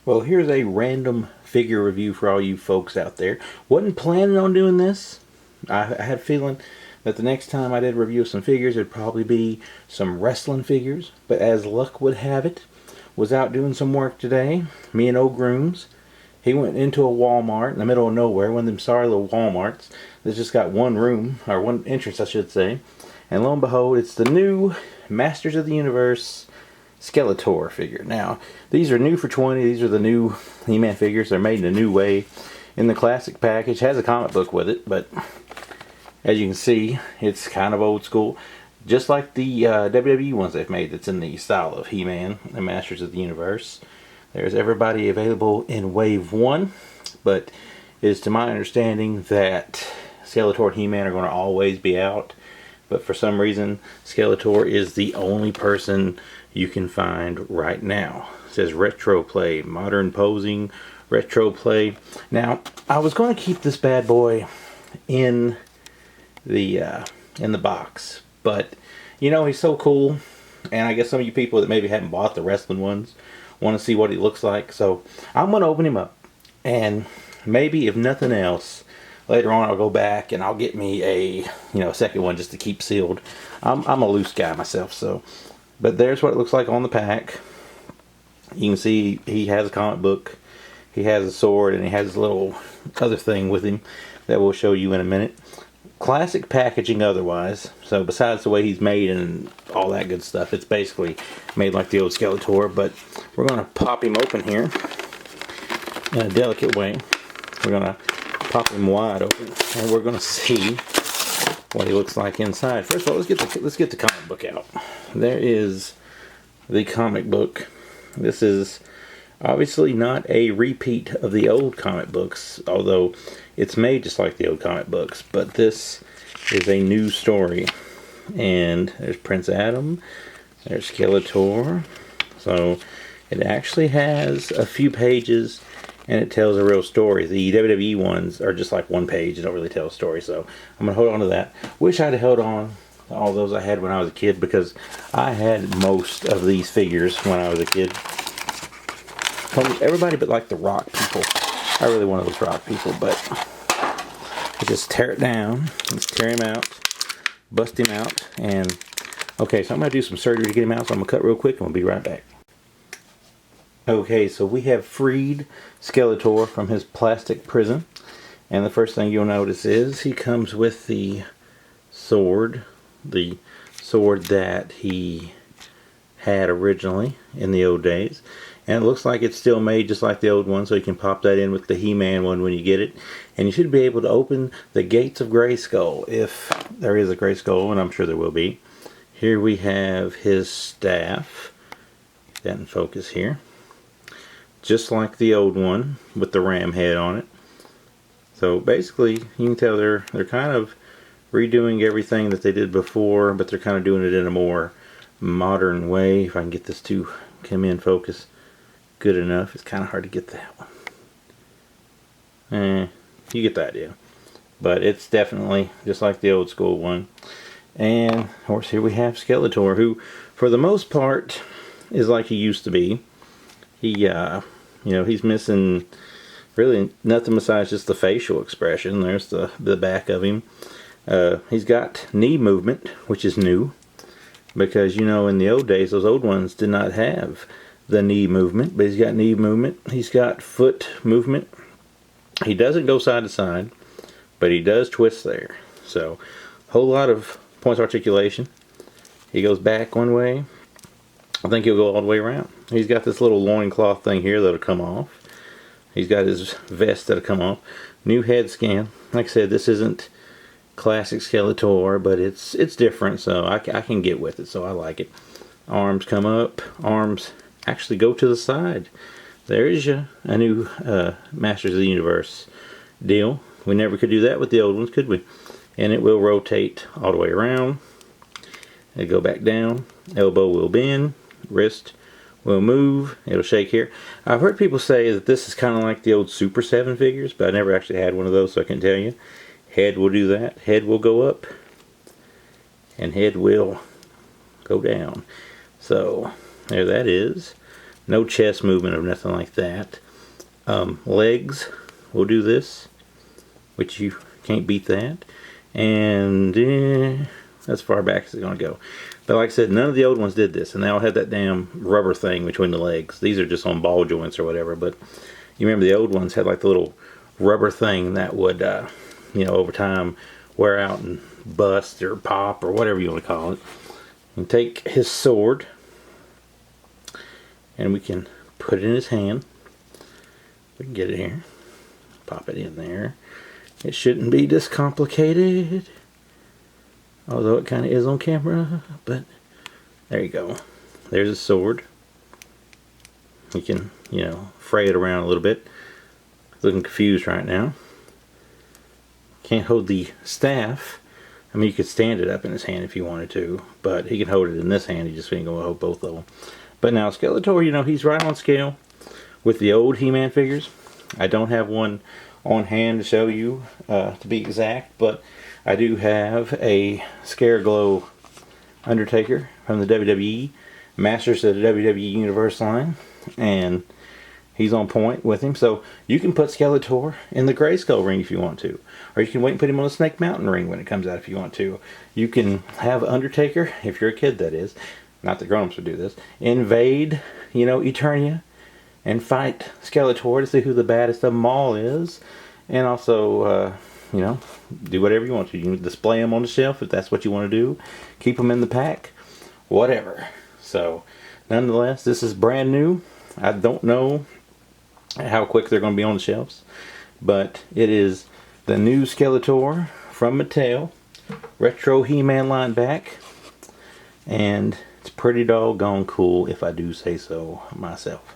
Well, here's a random figure review for all you folks out there. Wasn't planning on doing this. I had a feeling that the next time I did a review of some figures, it'd probably be some wrestling figures. But as luck would have it, was out doing some work today. Me and old Grooms. He went into a Walmart in the middle of nowhere, one of them sorry little Walmarts that's just got one room, or one entrance I should say. And lo and behold, it's the new Masters of the Universe Skeletor figure. Now, these are new for 20. These are the new He-Man figures. They're made in a new way. In the classic package, has a comic book with it, but as you can see, it's kind of old school. Just like the WWE ones they've made that's in the style of He-Man and Masters of the Universe. There's everybody available in Wave 1, but it is to my understanding that Skeletor and He-Man are going to always be out. But for some reason, Skeletor is the only person you can find right now. It says retro play, modern posing, retro play. Now, I was going to keep this bad boy in the box, but you know, he's so cool, and I guess some of you people that maybe haven't bought the wrestling ones want to see what he looks like. So I'm going to open him up, and maybe if nothing else, later on I'll go back and I'll get me a second one just to keep sealed. I'm a loose guy myself, so. But there's what it looks like on the pack. You can see he has a comic book, he has a sword, and he has a little other thing with him that we'll show you in a minute. Classic packaging otherwise, so besides the way he's made and all that good stuff, it's basically made like the old Skeletor. But we're going to pop him open here in a delicate way. We're going to pop him wide open, and we're going to see what he looks like inside. First of all, let's get the comic book out. There is the comic book. This is obviously not a repeat of the old comic books, although it's made just like the old comic books. But this is a new story. And there's Prince Adam. There's Skeletor. So it actually has a few pages, and it tells a real story. The WWE ones are just like one page. They don't really tell a story. So I'm going to hold on to that. Wish I'd held on to all those I had when I was a kid, because I had most of these figures when I was a kid. Everybody but like the rock people. I really one of those rock people, but I just tear it down. Let's tear him out, bust him out, and okay, so I'm going to do some surgery to get him out, so I'm going to cut real quick and we'll be right back. Okay, so we have freed Skeletor from his plastic prison, and the first thing you'll notice is he comes with the sword that he had originally in the old days. And it looks like it's still made just like the old one, so you can pop that in with the He-Man one when you get it. And you should be able to open the gates of Grayskull, if there is a Grayskull, and I'm sure there will be. Here we have his staff. That in focus here. Just like the old one, with the ram head on it. So basically, you can tell they're kind of redoing everything that they did before, but they're kind of doing it in a more modern way. If I can get this to come in focus good enough. It's kind of hard to get that one. You get the idea. But it's definitely just like the old school one. And of course here we have Skeletor, who for the most part is like he used to be. He he's missing really nothing besides just the facial expression. There's the back of him. He's got knee movement, which is new, because in the old days those old ones did not have the knee movement, but he's got knee movement. He's got foot movement. He doesn't go side to side, but he does twist there. So a whole lot of points of articulation. He goes back one way. I think he'll go all the way around. He's got this little loincloth thing here that'll come off. He's got his vest that'll come off. New head scan. Like I said, this isn't classic Skeletor, but it's different, so I can get with it, so I like it. Arms come up. Arms actually go to the side. There is a new Masters of the Universe deal. We never could do that with the old ones, could we? And it will rotate all the way around. It'll go back down. Elbow will bend. Wrist will move. It'll shake here. I've heard people say that this is kind of like the old Super 7 figures, but I never actually had one of those, so I can't tell you. Head will do that. Head will go up. And head will go down. So there that is. No chest movement or nothing like that. Legs, we'll do this, which you can't beat that. And as far back as it's going to go. But like I said, none of the old ones did this, and they all had that damn rubber thing between the legs. These are just on ball joints or whatever, but you remember the old ones had like the little rubber thing that would, over time wear out and bust or pop or whatever you want to call it. And take his sword, and we can put it in his hand. We can get it here. Pop it in there. It shouldn't be this complicated. Although it kind of is on camera, but there you go. There's a sword. We can, fray it around a little bit. Looking confused right now. Can't hold the staff. I mean, you could stand it up in his hand if you wanted to, but he can hold it in this hand. He just ain't going to hold both of them. But now Skeletor, he's right on scale with the old He-Man figures. I don't have one on hand to show you, to be exact, but I do have a Scareglow Undertaker from the WWE, Masters of the WWE Universe line, and he's on point with him. So you can put Skeletor in the Grayskull ring if you want to, or you can wait and put him on the Snake Mountain ring when it comes out if you want to. You can have Undertaker, if you're a kid that is, not that grown-ups would do this, invade, Eternia, and fight Skeletor to see who the baddest of them all is, and also, do whatever you want to. You can display them on the shelf if that's what you want to do. Keep them in the pack. Whatever. So, nonetheless, this is brand new. I don't know how quick they're going to be on the shelves. But it is the new Skeletor from Mattel. Retro He-Man line back. And it's pretty doggone cool if I do say so myself.